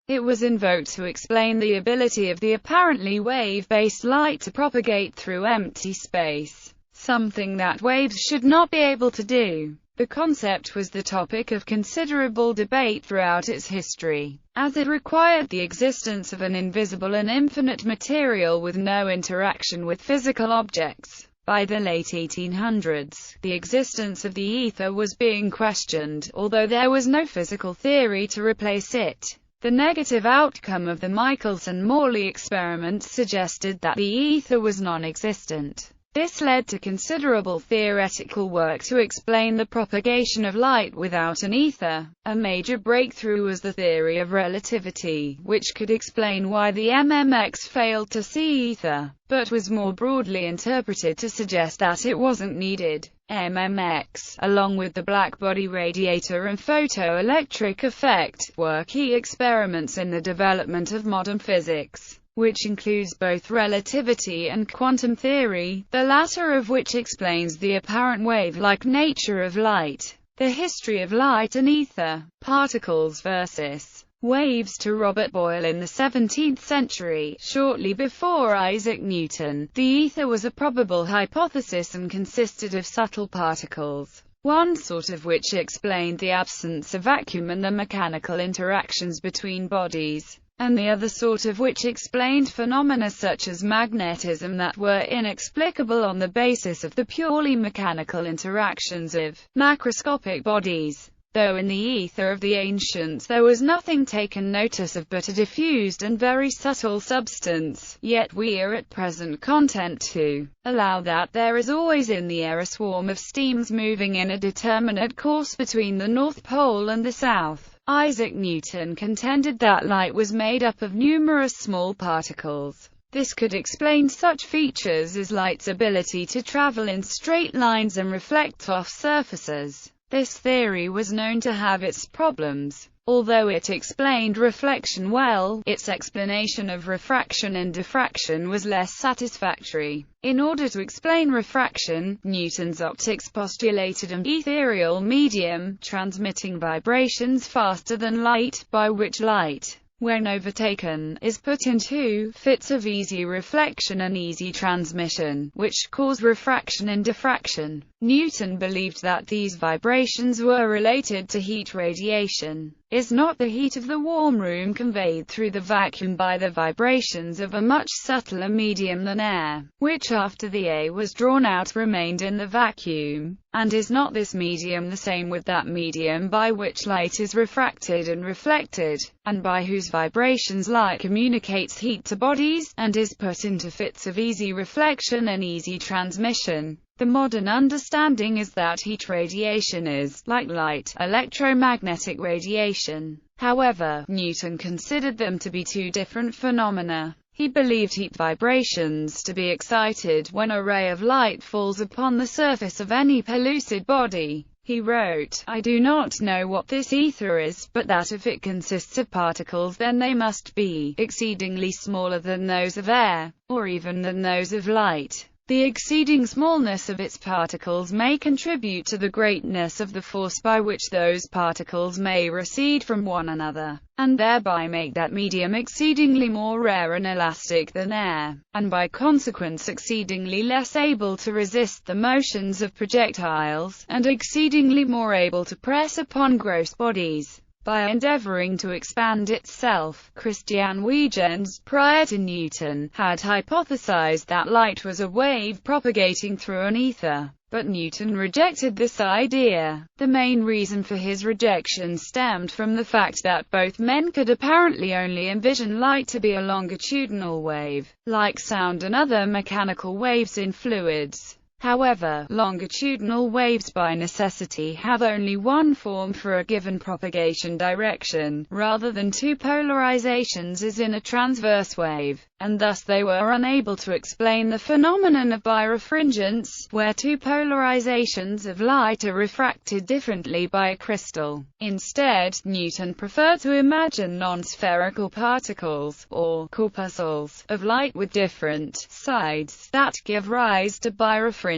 It was invoked to explain the ability of the apparently wave-based light to propagate through empty space, something that waves should not be able to do. The concept was the topic of considerable debate throughout its history, as it required the existence of an invisible and infinite material with no interaction with physical objects. By the late 1800s, the existence of the ether was being questioned, although there was no physical theory to replace it. The negative outcome of the Michelson-Morley experiment suggested that the ether was non-existent. This led to considerable theoretical work to explain the propagation of light without an ether. A major breakthrough was the theory of relativity, which could explain why the MMX failed to see ether, but was more broadly interpreted to suggest that it wasn't needed. MMX, along with the blackbody radiator and photoelectric effect, were key experiments in the development of modern physics, which includes both relativity and quantum theory, the latter of which explains the apparent wave-like nature of light. The history of light and ether, particles versus waves to Robert Boyle in the 17th century, shortly before Isaac Newton. The ether was a probable hypothesis and consisted of subtle particles, one sort of which explained the absence of vacuum and the mechanical interactions between bodies, and the other sort of which explained phenomena such as magnetism that were inexplicable on the basis of the purely mechanical interactions of macroscopic bodies. Though in the ether of the ancients there was nothing taken notice of but a diffused and very subtle substance, yet we are at present content to allow that there is always in the air a swarm of steams moving in a determinate course between the North Pole and the South. Isaac Newton contended that light was made up of numerous small particles. This could explain such features as light's ability to travel in straight lines and reflect off surfaces. This theory was known to have its problems. Although it explained reflection well, its explanation of refraction and diffraction was less satisfactory. In order to explain refraction, Newton's optics postulated an ethereal medium, transmitting vibrations faster than light, by which light, when overtaken, is put into fits of easy reflection and easy transmission, which cause refraction and diffraction. Newton believed that these vibrations were related to heat radiation. Is not the heat of the warm room conveyed through the vacuum by the vibrations of a much subtler medium than air, which after the air was drawn out remained in the vacuum? And is not this medium the same with that medium by which light is refracted and reflected, and by whose vibrations light communicates heat to bodies, and is put into fits of easy reflection and easy transmission? The modern understanding is that heat radiation is, like light, electromagnetic radiation. However, Newton considered them to be two different phenomena. He believed heat vibrations to be excited when a ray of light falls upon the surface of any pellucid body. He wrote, "I do not know what this ether is, but that if it consists of particles then they must be exceedingly smaller than those of air, or even than those of light. The exceeding smallness of its particles may contribute to the greatness of the force by which those particles may recede from one another, and thereby make that medium exceedingly more rare and elastic than air, and by consequence exceedingly less able to resist the motions of projectiles, and exceedingly more able to press upon gross bodies, by endeavoring to expand itself." Christian Huygens, prior to Newton, had hypothesized that light was a wave propagating through an ether, but Newton rejected this idea. The main reason for his rejection stemmed from the fact that both men could apparently only envision light to be a longitudinal wave, like sound and other mechanical waves in fluids. However, longitudinal waves by necessity have only one form for a given propagation direction, rather than two polarizations as in a transverse wave, and thus they were unable to explain the phenomenon of birefringence, where two polarizations of light are refracted differently by a crystal. Instead, Newton preferred to imagine non-spherical particles, or corpuscles, of light with different sides, that give rise to birefringence.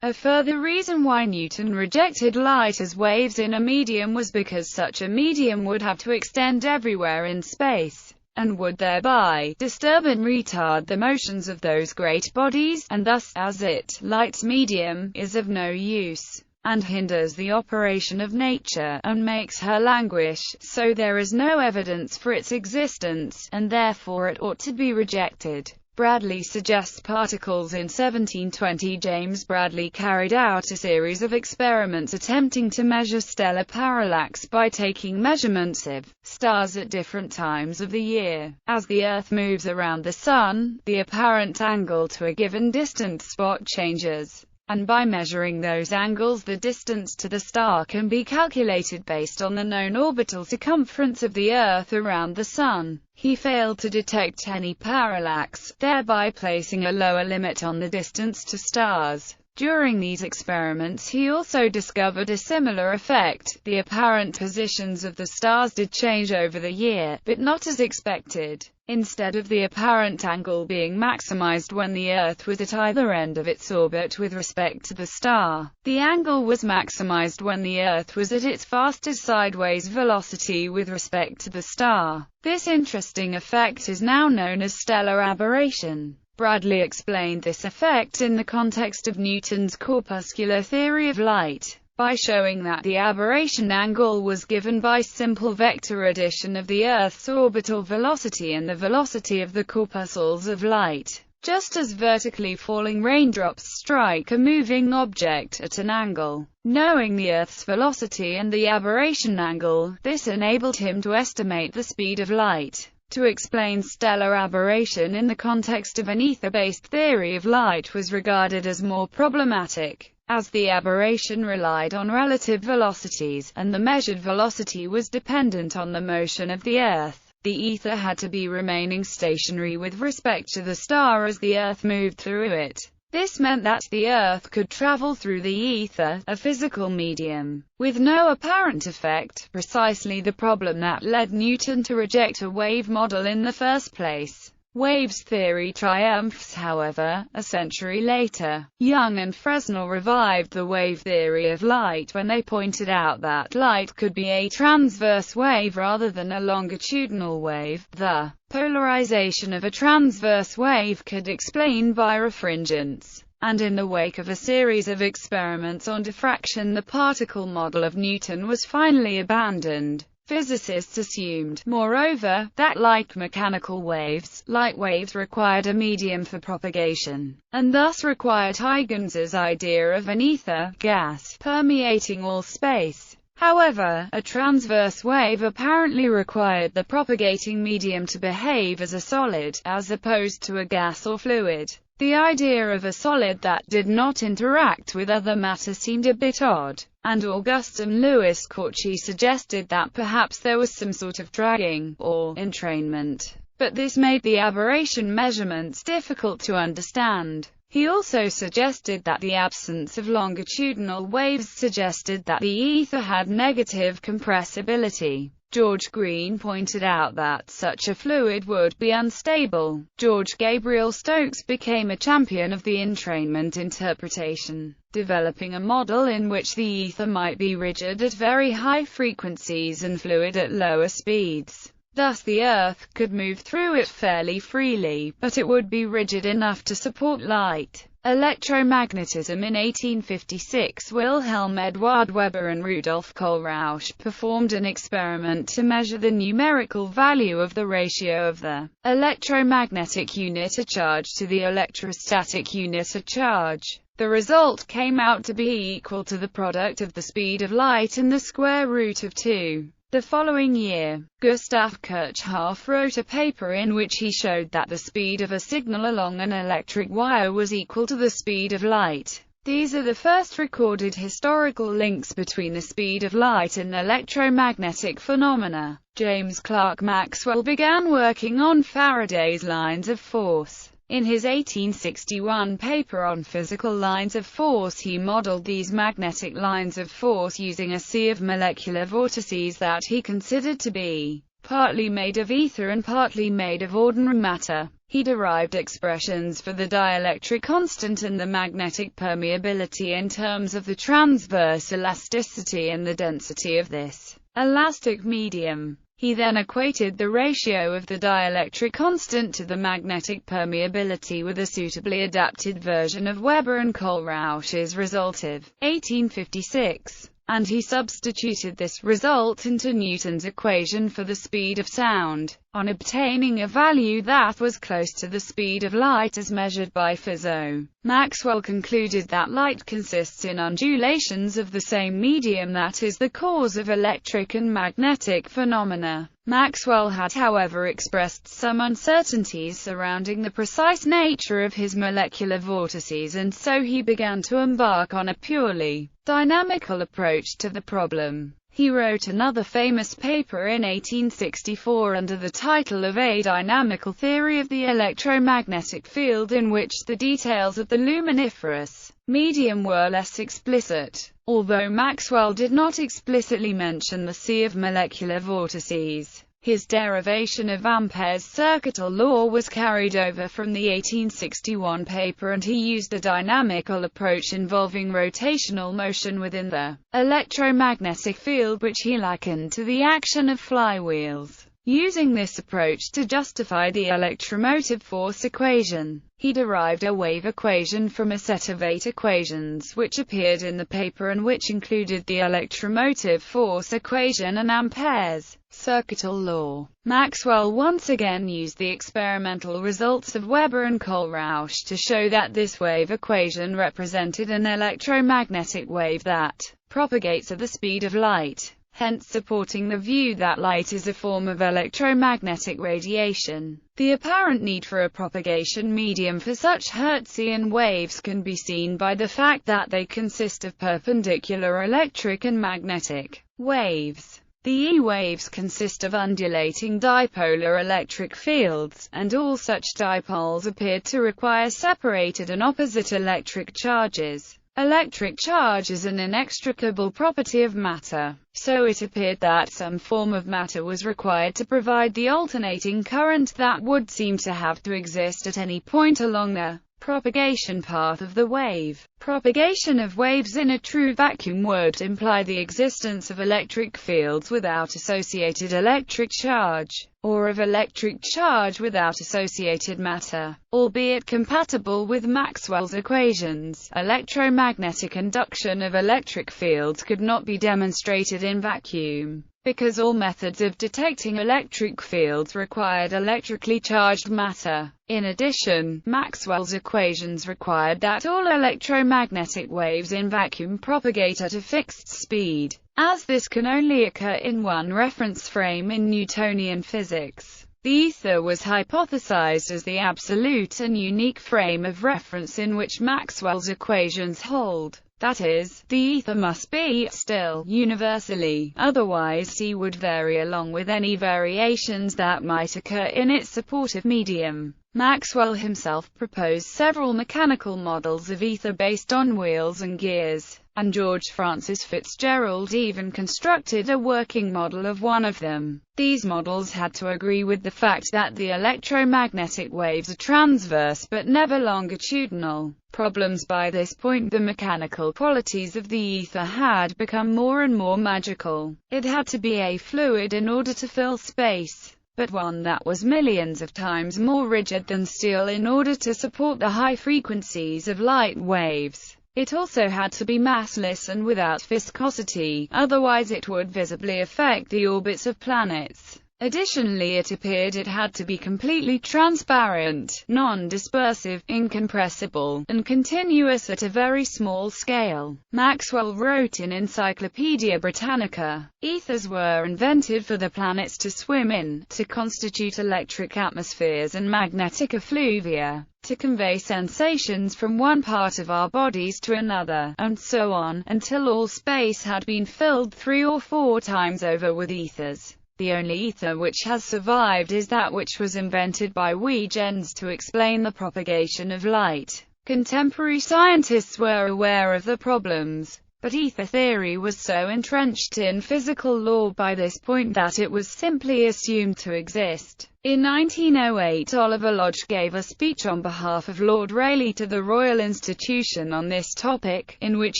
A further reason why Newton rejected light as waves in a medium was because such a medium would have to extend everywhere in space, and would thereby disturb and retard the motions of those great bodies, and thus, as it, light's medium, is of no use, and hinders the operation of nature, and makes her languish, so there is no evidence for its existence, and therefore it ought to be rejected. Bradley suggests particles. In 1720, James Bradley carried out a series of experiments attempting to measure stellar parallax by taking measurements of stars at different times of the year. As the Earth moves around the Sun, the apparent angle to a given distant spot changes, and by measuring those angles the distance to the star can be calculated based on the known orbital circumference of the Earth around the Sun. He failed to detect any parallax, thereby placing a lower limit on the distance to stars. During these experiments he also discovered a similar effect. The apparent positions of the stars did change over the year, but not as expected. Instead of the apparent angle being maximized when the Earth was at either end of its orbit with respect to the star, the angle was maximized when the Earth was at its fastest sideways velocity with respect to the star. This interesting effect is now known as stellar aberration. Bradley explained this effect in the context of Newton's corpuscular theory of light, by showing that the aberration angle was given by simple vector addition of the Earth's orbital velocity and the velocity of the corpuscles of light. Just as vertically falling raindrops strike a moving object at an angle. Knowing the Earth's velocity and the aberration angle, this enabled him to estimate the speed of light. To explain stellar aberration in the context of an ether-based theory of light was regarded as more problematic, as the aberration relied on relative velocities, and the measured velocity was dependent on the motion of the Earth. The ether had to be remaining stationary with respect to the star as the Earth moved through it. This meant that the Earth could travel through the ether, a physical medium, with no apparent effect, precisely the problem that led Newton to reject a wave model in the first place. Waves theory triumphs, however, a century later. Young and Fresnel revived the wave theory of light when they pointed out that light could be a transverse wave rather than a longitudinal wave. The polarization of a transverse wave could explain birefringence, and in the wake of a series of experiments on diffraction the particle model of Newton was finally abandoned. Physicists assumed, moreover, that like mechanical waves, light waves required a medium for propagation, and thus required Huygens's idea of an ether, gas, permeating all space. However, a transverse wave apparently required the propagating medium to behave as a solid, as opposed to a gas or fluid. The idea of a solid that did not interact with other matter seemed a bit odd, and Augustin Louis Cauchy suggested that perhaps there was some sort of dragging, or entrainment. But this made the aberration measurements difficult to understand. He also suggested that the absence of longitudinal waves suggested that the ether had negative compressibility. George Green pointed out that such a fluid would be unstable. George Gabriel Stokes became a champion of the entrainment interpretation, developing a model in which the ether might be rigid at very high frequencies and fluid at lower speeds. Thus the Earth could move through it fairly freely, but it would be rigid enough to support light. Electromagnetism. In 1856, Wilhelm Eduard Weber and Rudolf Kohlrausch performed an experiment to measure the numerical value of the ratio of the electromagnetic unit of charge to the electrostatic unit of charge. The result came out to be equal to the product of the speed of light and the square root of 2. The following year, Gustav Kirchhoff wrote a paper in which he showed that the speed of a signal along an electric wire was equal to the speed of light. These are the first recorded historical links between the speed of light and electromagnetic phenomena. James Clerk Maxwell began working on Faraday's lines of force. In his 1861 paper on physical lines of force, he modeled these magnetic lines of force using a sea of molecular vortices that he considered to be partly made of ether and partly made of ordinary matter. He He derived expressions for the dielectric constant and the magnetic permeability in terms of the transverse elasticity and the density of this elastic medium. He then equated the ratio of the dielectric constant to the magnetic permeability with a suitably adapted version of Weber and Kohlrausch's result of 1856, and he substituted this result into Newton's equation for the speed of sound. On obtaining a value that was close to the speed of light as measured by Fizeau, Maxwell concluded that light consists in undulations of the same medium that is the cause of electric and magnetic phenomena. Maxwell had, however, expressed some uncertainties surrounding the precise nature of his molecular vortices, and so he began to embark on a purely dynamical approach to the problem. He wrote another famous paper in 1864 under the title of A Dynamical Theory of the Electromagnetic Field, in which the details of the luminiferous medium were less explicit. Although Maxwell did not explicitly mention the sea of molecular vortices, his derivation of Ampere's circuital law was carried over from the 1861 paper, and he used a dynamical approach involving rotational motion within the electromagnetic field, which he likened to the action of flywheels. Using this approach to justify the electromotive force equation, he derived a wave equation from a set of 8 equations which appeared in the paper and which included the electromotive force equation and Ampere's circuital law. Maxwell once again used the experimental results of Weber and Kohlrausch to show that this wave equation represented an electromagnetic wave that propagates at the speed of light, hence supporting the view that light is a form of electromagnetic radiation. The apparent need for a propagation medium for such Hertzian waves can be seen by the fact that they consist of perpendicular electric and magnetic waves. The E-waves consist of undulating dipolar electric fields, and all such dipoles appear to require separated and opposite electric charges. Electric charge is an inextricable property of matter, so it appeared that some form of matter was required to provide the alternating current that would seem to have to exist at any point along the propagation path of the wave. Propagation of waves in a true vacuum would imply the existence of electric fields without associated electric charge, or of electric charge without associated matter. Albeit compatible with Maxwell's equations, electromagnetic induction of electric fields could not be demonstrated in vacuum, because all methods of detecting electric fields required electrically charged matter. In addition, Maxwell's equations required that all electromagnetic waves in vacuum propagate at a fixed speed, as this can only occur in one reference frame in Newtonian physics. The ether was hypothesized as the absolute and unique frame of reference in which Maxwell's equations hold. That is, the ether must be still universally, otherwise it would vary along with any variations that might occur in its supportive medium. Maxwell himself proposed several mechanical models of ether based on wheels and gears, and George Francis Fitzgerald even constructed a working model of one of them. These models had to agree with the fact that the electromagnetic waves are transverse but never longitudinal. Problems. By this point, the mechanical qualities of the ether had become more and more magical. It had to be a fluid in order to fill space, but one that was millions of times more rigid than steel in order to support the high frequencies of light waves. It also had to be massless and without viscosity, otherwise it would visibly affect the orbits of planets. Additionally, it appeared it had to be completely transparent, non-dispersive, incompressible, and continuous at a very small scale. Maxwell wrote in Encyclopaedia Britannica, "Ethers were invented for the planets to swim in, to constitute electric atmospheres and magnetic effluvia, to convey sensations from one part of our bodies to another, and so on, until all space had been filled 3 or 4 times over with ethers. The only ether which has survived is that which was invented by Huygens to explain the propagation of light." Contemporary scientists were aware of the problems But ether theory was so entrenched in physical law by this point that it was simply assumed to exist. In 1908, Oliver Lodge gave a speech on behalf of Lord Rayleigh to the Royal Institution on this topic, in which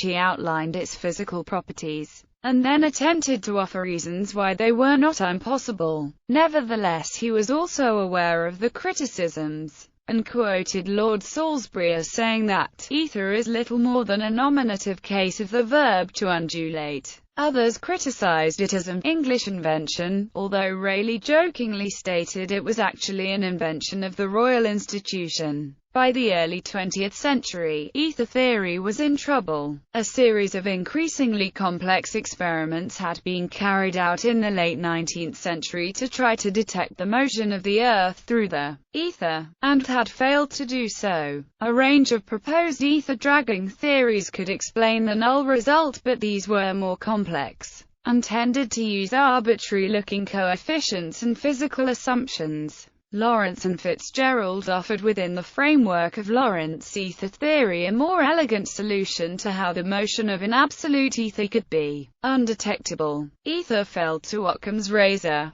he outlined its physical properties, and then attempted to offer reasons why they were not impossible. Nevertheless, he was also aware of the criticisms, and quoted Lord Salisbury as saying that ether is little more than a nominative case of the verb to undulate. Others criticized it as an English invention, although Rayleigh jokingly stated it was actually an invention of the Royal Institution. By the early 20th century, ether theory was in trouble. A series of increasingly complex experiments had been carried out in the late 19th century to try to detect the motion of the Earth through the ether, and had failed to do so. A range of proposed ether dragging theories could explain the null result, but these were more complex, and tended to use arbitrary-looking coefficients and physical assumptions. Lawrence and Fitzgerald offered within the framework of Lorentz ether theory a more elegant solution to how the motion of an absolute ether could be undetectable. Ether fell to Occam's razor.